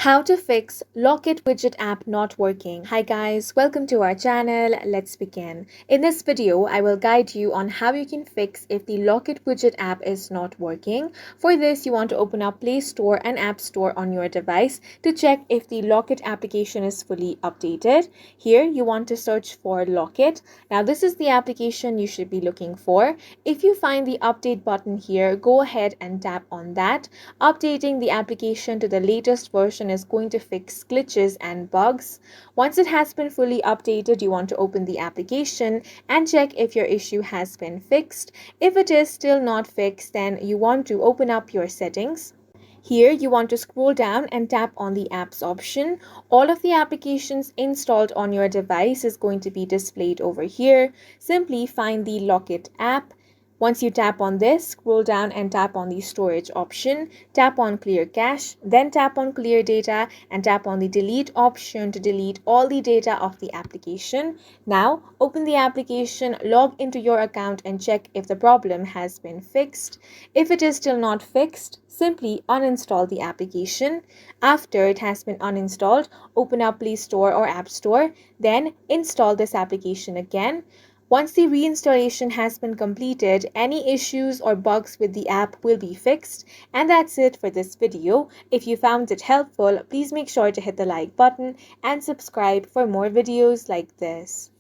How to fix Locket Widget app not working. Hi guys, welcome to our channel. Let's begin. In this video, I will guide you on how you can fix if the Locket Widget app is not working. For this, you want to open up Play Store and App Store on your device to check if the Locket application is fully updated. Here, you want to search for Locket. Now, this is the application you should be looking for. If you find the update button here, go ahead and tap on that. Updating the application to the latest version is going to fix glitches and bugs. Once it has been fully updated, you want to open the application and check if your issue has been fixed. If it is still not fixed, then you want to open up your settings. Here, you want to scroll down and tap on the apps option. All of the applications installed on your device is going to be displayed over here. Simply find the Locket app. Once you tap on this, scroll down and tap on the storage option, tap on clear cache, then tap on clear data and tap on the delete option to delete all the data of the application. Now, open the application, log into your account and check if the problem has been fixed. If it is still not fixed, simply uninstall the application. After it has been uninstalled, open up Play Store or App Store, then install this application again. Once the reinstallation has been completed, any issues or bugs with the app will be fixed. And that's it for this video. If you found it helpful, please make sure to hit the like button and subscribe for more videos like this.